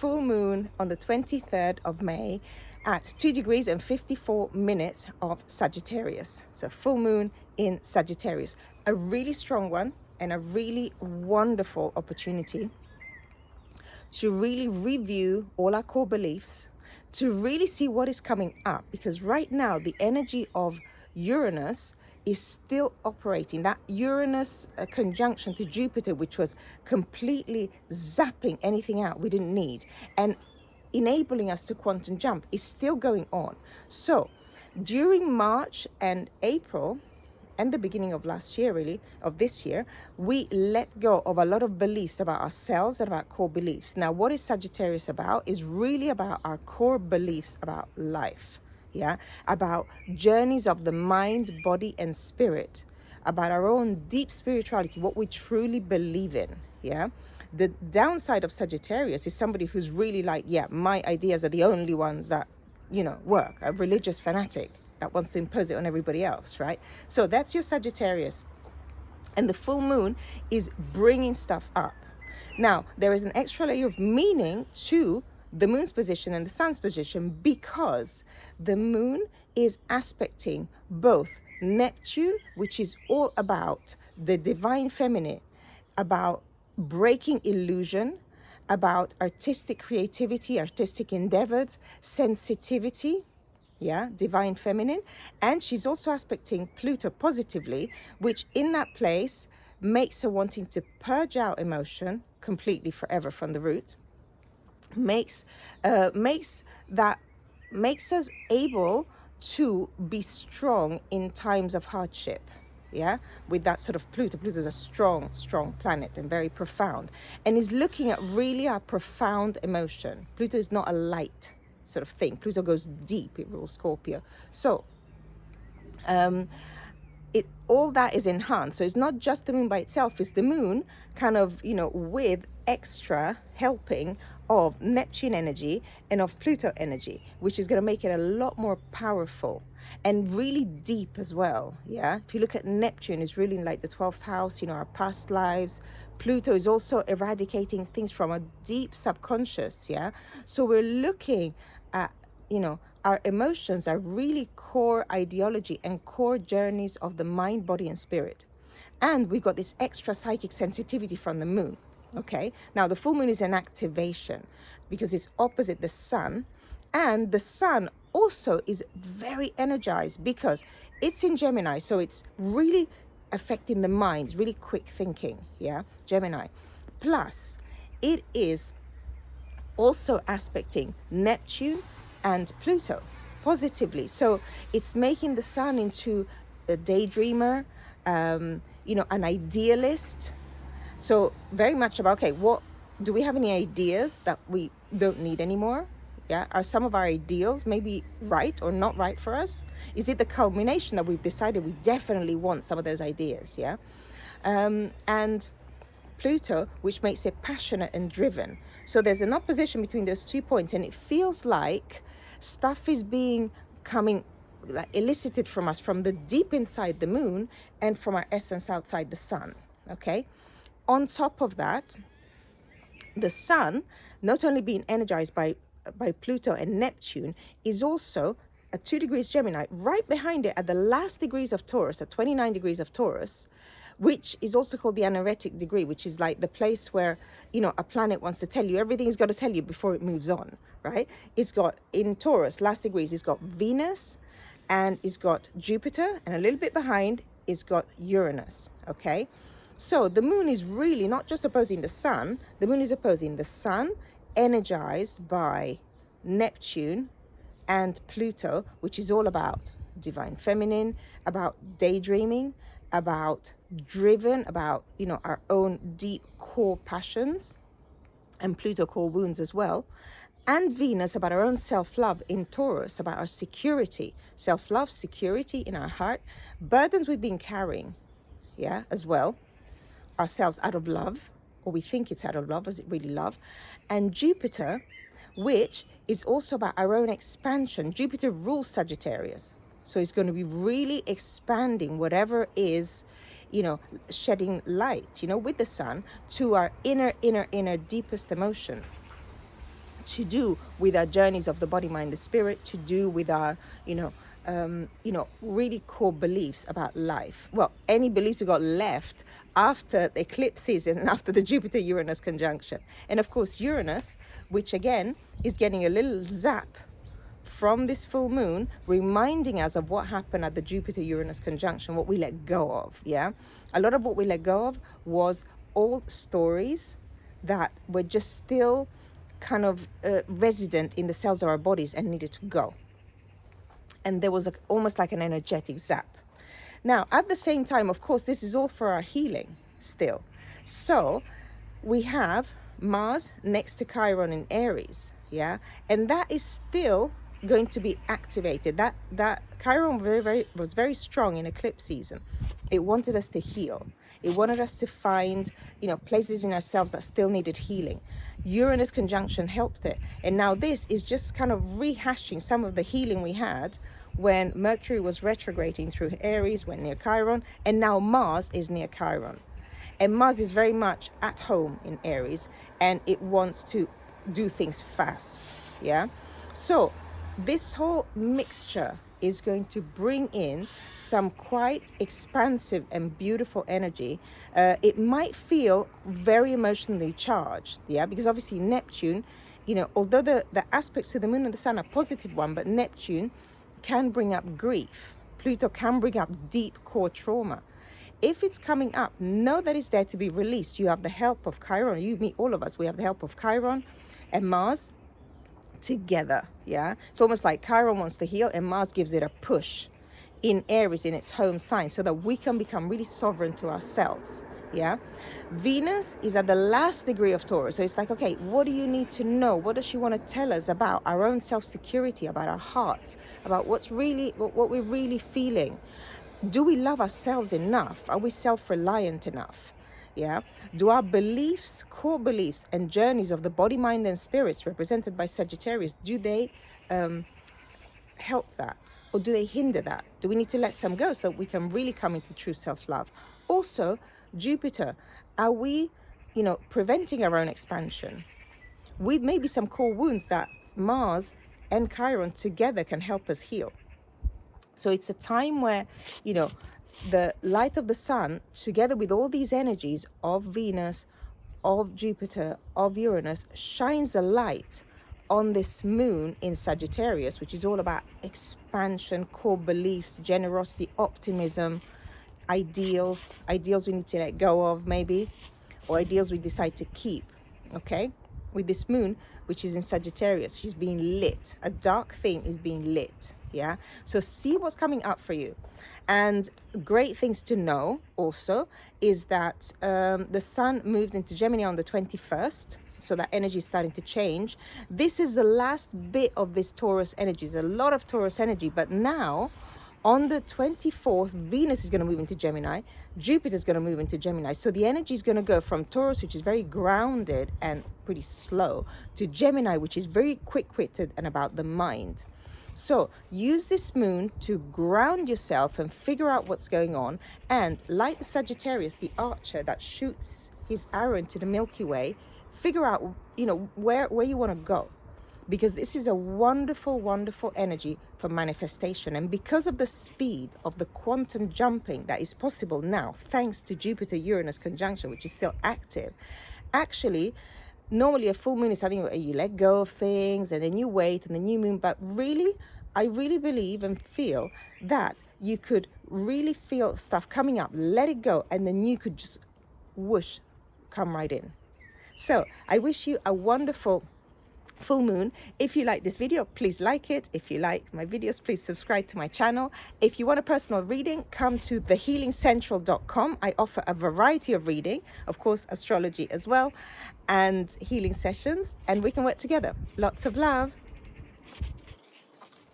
full moon on the 23rd of May at 2 degrees and 54 minutes of Sagittarius. So full moon in Sagittarius, a really strong one and a really wonderful opportunity to really review all our core beliefs, to really see what is coming up, because right now the energy of Uranus is still operating. That Uranus conjunction to Jupiter, which was completely zapping anything out we didn't need and enabling us to quantum jump, is still going on. So during March and April and the beginning of last year, really, of this year, we let go of a lot of beliefs about ourselves and about core beliefs. Now, what is Sagittarius about is really about our core beliefs about life, yeah, about journeys of the mind, body, and spirit, about our own deep spirituality, what we truly believe in, yeah. The downside of Sagittarius is somebody who's really like, yeah, my ideas are the only ones that, work, a religious fanatic that wants to impose it on everybody else, right? So that's your Sagittarius. And the full moon is bringing stuff up. Now, there is an extra layer of meaning to the moon's position and the sun's position, because the moon is aspecting both Neptune, which is all about the divine feminine, about breaking illusion, about artistic creativity, artistic endeavors, sensitivity, yeah, divine feminine. And she's also aspecting Pluto positively, which in that place makes her wanting to purge out emotion completely forever from the root, makes us able to be strong in times of hardship, yeah, with that sort of Pluto. Pluto is a strong planet and very profound, and is looking at really our profound emotion. Pluto is not a light sort of thing. Pluto goes deep. It rules Scorpio. So all that is enhanced. So it's not just the moon by itself, it's the moon kind of, with extra helping of Neptune energy and of Pluto energy, which is going to make it a lot more powerful and really deep as well. Yeah, if you look at Neptune, it's really like the 12th house, our past lives. Pluto is also eradicating things from a deep subconscious. Yeah, so we're looking at, our emotions are really core ideology and core journeys of the mind, body, and spirit. And we've got this extra psychic sensitivity from the moon. Okay, now the full moon is an activation because it's opposite the sun, and the sun also is very energized because it's in Gemini, so it's really affecting the mind, it's really quick thinking, yeah, Gemini. Plus, it is also aspecting Neptune and Pluto positively, so it's making the sun into a daydreamer, an idealist. So very much about, okay, what do we have any ideas that we don't need anymore? Yeah, are some of our ideals maybe right or not right for us? Is it the culmination that we've decided we definitely want some of those ideas? Yeah, and Pluto, which makes it passionate and driven. So there's an opposition between those 2 points, and it feels like stuff is coming elicited from us from the deep inside the moon and from our essence outside the sun. Okay. On top of that, the sun, not only being energized by Pluto and Neptune, is also at 2 degrees Gemini, right behind it at the last degrees of Taurus, at 29 degrees of Taurus, which is also called the anaretic degree, which is like the place where, a planet wants to tell you everything it's got to tell you before it moves on, right? It's got, in Taurus, last degrees, it's got Venus, and it's got Jupiter, and a little bit behind, it's got Uranus, okay? So the moon is really not just opposing the sun. The moon is opposing the sun, energized by Neptune and Pluto, which is all about divine feminine, about daydreaming, about driven, about, our own deep core passions, and Pluto core wounds as well. And Venus about our own self-love in Taurus, about our security, self-love, security in our heart, burdens we've been carrying, yeah, as well. Ourselves out of love, or we think it's out of love, is it really love? And Jupiter, which is also about our own expansion. Jupiter rules Sagittarius, so it's going to be really expanding whatever is, shedding light, with the sun to our inner deepest emotions. to do with our journeys of the body, mind, and spirit, to do with our, really core beliefs about life. Well, any beliefs we got left after the eclipses and after the Jupiter-Uranus conjunction. And of course, Uranus, which again is getting a little zap from this full moon, reminding us of what happened at the Jupiter-Uranus conjunction, what we let go of, yeah? A lot of what we let go of was old stories that were just still kind of resident in the cells of our bodies and needed to go. And there was almost like an energetic zap. Now, at the same time, of course, this is all for our healing still. So we have Mars next to Chiron in Aries, yeah? And that is still going to be activated. That Chiron was very strong in eclipse season. It wanted us to heal. It wanted us to find, places in ourselves that still needed healing. Uranus conjunction helped it. And now this is just kind of rehashing some of the healing we had when Mercury was retrograding through Aries, went near Chiron, and now Mars is near Chiron. And Mars is very much at home in Aries, and it wants to do things fast, yeah? So this whole mixture is going to bring in some quite expansive and beautiful energy. It might feel very emotionally charged, yeah, because obviously Neptune, although the aspects to the moon and the sun are positive one, but Neptune can bring up grief. Pluto can bring up deep core trauma. If it's coming up, know that it's there to be released. You have the help of Chiron. You, me, all of us, we have the help of Chiron and Mars together, yeah? It's almost like Chiron wants to heal and Mars gives it a push in Aries, in its home sign, so that we can become really sovereign to ourselves, yeah? Venus is at the last degree of Taurus, so it's like, okay, what do you need to know? What does she want to tell us about our own self-security, about our hearts, about what we're really feeling? Do we love ourselves enough? Are we self-reliant enough? Yeah. Do our beliefs, core beliefs and journeys of the body, mind and spirits represented by Sagittarius, do they help that? Or do they hinder that? Do we need to let some go so we can really come into true self-love? Also, Jupiter, are we, preventing our own expansion? With maybe some core wounds that Mars and Chiron together can help us heal. So it's a time where, the light of the sun, together with all these energies of Venus, of Jupiter, of Uranus, shines a light on this moon in Sagittarius, which is all about expansion, core beliefs, generosity, optimism, ideals we need to let go of maybe, or ideals we decide to keep, okay? With this moon, which is in Sagittarius, she's being lit. A dark thing is being lit, yeah? So see what's coming up for you. And great things to know also is that the sun moved into Gemini on the 21st, so that energy is starting to change. This is the last bit of this Taurus energy. There's a lot of Taurus energy, but now on the 24th, Venus is going to move into Gemini. Jupiter is going to move into Gemini. So the energy is going to go from Taurus, which is very grounded and pretty slow, to Gemini, which is very quick-witted and about the mind. So use this moon to ground yourself and figure out what's going on. And like the Sagittarius, the archer that shoots his arrow into the Milky Way, figure out, where you want to go. Because this is a wonderful, wonderful energy for manifestation. And because of the speed of the quantum jumping that is possible now, thanks to Jupiter-Uranus conjunction, which is still active, actually, normally a full moon is something where you let go of things and then you wait and the new moon. But really, I really believe and feel that you could really feel stuff coming up, let it go, and then you could just whoosh, come right in. So I wish you a wonderful full moon. If you like this video, please like it. If you like my videos, please subscribe to my channel. If you want a personal reading, come to thehealingcentral.com. I offer a variety of reading, of course, astrology as well, and healing sessions, and we can work together. Lots of love.